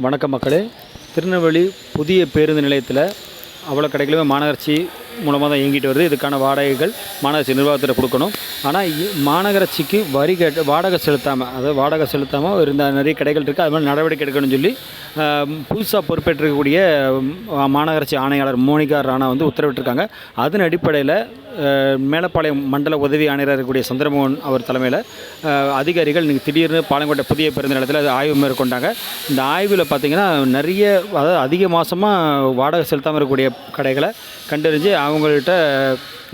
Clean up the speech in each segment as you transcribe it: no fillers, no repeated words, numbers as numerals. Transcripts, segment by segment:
வணக்கம் மக்களே. திருநெல்வேலி புதிய பேருந்து நிலையத்தில் அவ்வளோ கடைகளுமே மாநகராட்சி மூலமாக தான் இயங்கிட்டு வருது. இதுக்கான வாடகைகள் மாநகராட்சி நிர்வாகத்தில் கொடுக்கணும். ஆனால் மாநகராட்சிக்கு வரி வாடகை செலுத்தாமல், அதாவது வாடகை செலுத்தாமல் இருந்த நிறைய கடைகள் இருக்குது. அது மாதிரி நடவடிக்கை எடுக்கணும்னு சொல்லி புதுசாக பொறுப்பேற்றிருக்கக்கூடிய மாநகராட்சி ஆணையாளர் மோனிகா ராணா உத்தரவிட்டிருக்காங்க. அதன் அடிப்படையில் மேலப்பாளையம் மண்டல உதவி ஆணையராக இருக்கக்கூடிய சந்திரமோகன் அவர் தலைமையில் அதிகாரிகள் இன்றைக்கி திடீர்னு பாளையங்கோட்டை புதிய பேருந்து நிலையத்தில் அது ஆய்வு மேற்கொண்டாங்க. இந்த ஆய்வில் பார்த்திங்கன்னா நிறைய, அதாவது அதிக மாதமாக வாடகை செலுத்தாமல் இருக்கக்கூடிய கடைகளை கண்டறிஞ்சு அவங்கள்ட்ட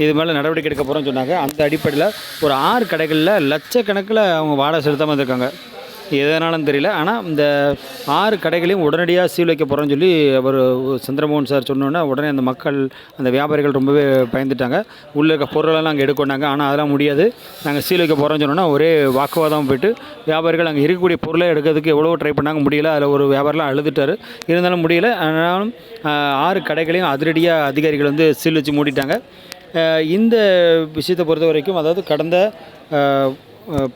இது மேலே நடவடிக்கை எடுக்க போகிறோன்னு சொன்னாங்க. அந்த அடிப்படையில் ஒரு 6 கடைகளில் லட்சக்கணக்கில் அவங்க வாடகை செலுத்தாமல் இருந்திருக்காங்க. எதனாலும் தெரியல. ஆனால் இந்த 6 கடைகளையும் உடனடியாக சீல் வைக்க போகிறோன்னு சொல்லி அவர் சந்திரமோகன் சார் சொன்னோன்னே உடனே அந்த மக்கள், அந்த வியாபாரிகள் ரொம்பவே பயந்துட்டாங்க. உள்ளே இருக்க பொருளெல்லாம் அங்கே எடுக்கொண்டாங்க. ஆனால் அதெல்லாம் முடியாது, நாங்கள் சீல் வைக்க போகிறோன்னு சொன்னோன்னா ஒரே வாக்குவாதம் போயிட்டு வியாபாரிகள் அங்கே இருக்கக்கூடிய பொருளை எடுக்கிறதுக்கு எவ்வளோ ட்ரை பண்ணாங்க, முடியல. அதில் ஒரு வியாபாரிலாம் அழுதுட்டார். இருந்தாலும் முடியல. ஆனாலும் 6 கடைகளையும் அதிரடியாக அதிகாரிகள் சீல் வச்சு மூடிட்டாங்க. இந்த விஷயத்தை பொறுத்த வரைக்கும், அதாவது கடந்த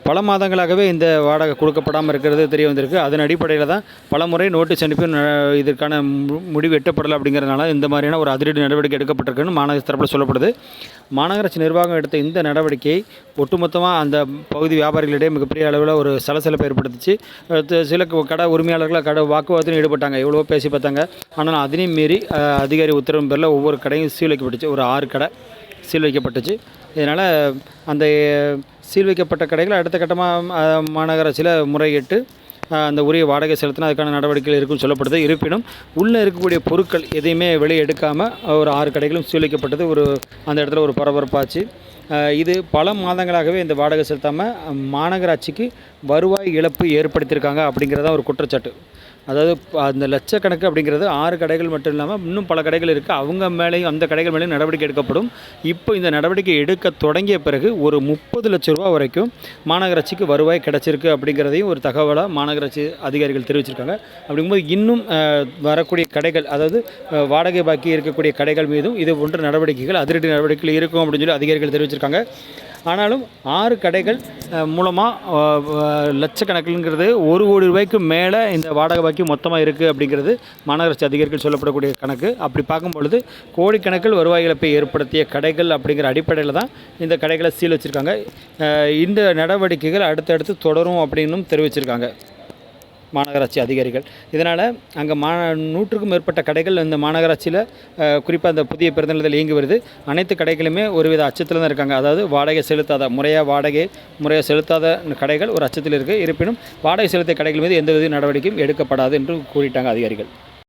பல மாதங்களாகவே இந்த வாடகை கொடுக்கப்படாமல் இருக்கிறது தெரிய வந்திருக்கு. அதன் அடிப்படையில் தான் பல முறை நோட்டீஸ் அனுப்பி இதற்கான முடிவு எட்டப்படலை. அப்படிங்கிறதுனால இந்த மாதிரியான ஒரு அதிரடி நடவடிக்கை எடுக்கப்பட்டிருக்குன்னு மாநகராட்சி தரப்பில் சொல்லப்படுது. மாநகராட்சி நிர்வாகம் எடுத்த இந்த நடவடிக்கை ஒட்டுமொத்தமாக அந்த பகுதி வியாபாரிகளிடையே மிகப்பெரிய அளவில் ஒரு சலசலப்பை ஏற்படுத்திச்சு. சில கடை உரிமையாளர்கள் வாக்குவாதத்திலும் ஈடுபட்டாங்க. எவ்வளவோ பேசி பார்த்தாங்க. ஆனால் அதனையும் மீறி அதிகாரி உத்தரவின் பேரில் ஒவ்வொரு கடையும் சீல் வைக்கப்பட்டுச்சு. ஒரு 6 கடை சீல் வைக்கப்பட்டுச்சு. இதனால் அந்த சீல் வைக்கப்பட்ட கடைகள் அடுத்த கட்டமாக மாநகராட்சியில் முறையிட்டு அந்த உரிய வாடகை செலுத்தினா அதுக்கான நடவடிக்கைகள் இருக்குன்னு சொல்லப்படுது. இருப்பினும் உள்ளே இருக்கக்கூடிய பொருட்கள் எதையுமே வெளியே எடுக்காமல் ஒரு 6 கடைகளும் சீல் வைக்கப்பட்டது. அந்த இடத்துல ஒரு பரபரப்பாச்சு. இது பல மாதங்களாகவே இந்த வாடகை செலுத்தாமல் மாநகராட்சிக்கு வருவாய் இழப்பு ஏற்படுத்தியிருக்காங்க அப்படிங்கிறதான் ஒரு குற்றச்சாட்டு. அதாவது அந்த லட்சக்கணக்கு அப்படிங்கிறது 6 கடைகள் மட்டும் இல்லாமல் இன்னும் பல கடைகள் இருக்குது. அவங்க மேலேயும், அந்த கடைகள் மேலேயும் நடவடிக்கை எடுக்கப்படும். இப்போ இந்த நடவடிக்கை எடுக்க தொடங்கிய பிறகு ஒரு 30 லட்ச ரூபா வரைக்கும் மாநகராட்சிக்கு வருவாய் கிடச்சிருக்கு அப்படிங்கிறதையும் ஒரு தகவலாக மாநகராட்சி அதிகாரிகள் தெரிவிச்சிருக்காங்க. அப்படிங்கும்போது இன்னும் வரக்கூடிய கடைகள், அதாவது வாடகை பாக்கி இருக்கக்கூடிய கடைகள் மீதும் இது போன்ற நடவடிக்கைகள், அதிரடி நடவடிக்கைகள் இருக்கும் அப்படின்னு சொல்லி அதிகாரிகள் தெரிவிச்சிருக்காங்க. ஆனாலும் 6 கடைகள் மூலமாக லட்சக்கணக்கில்ங்கிறது 1 கோடி ரூபாய்க்கு மேலே இந்த வாடகை பாக்கி மொத்தமாக இருக்குது அப்படிங்கிறது மாநகராட்சி அதிகாரிகள் சொல்லப்படக்கூடிய கணக்கு. அப்படி பார்க்கும்பொழுது கோடிக்கணக்கில் வருவாய் இழப்பை ஏற்படுத்திய கடைகள் அப்படிங்கிற அடிப்படையில் தான் இந்த கடைகளை சீல் வச்சுருக்காங்க. இந்த நடவடிக்கைகள் அடுத்தடுத்து தொடரும் அப்படின்னும் தெரிவிச்சிருக்காங்க மாநகராட்சி அதிகாரிகள். இதனால் அங்கே 100க்கும் மேற்பட்ட கடைகள் இந்த மாநகராட்சியில், குறிப்பாக அந்த புதிய பேருந்து நிலையத்தில் இயங்கி வருது. அனைத்து கடைகளுமே ஒருவித அச்சத்தில் தான் இருக்காங்க. அதாவது வாடகை செலுத்தாத, முறையாக செலுத்தாத கடைகள் ஒரு அச்சத்தில் இருக்குது. இருப்பினும் வாடகை செலுத்திய கடைகள் மீது எந்தவித நடவடிக்கையும் எடுக்கப்படாது என்று கூறிட்டாங்க அதிகாரிகள்.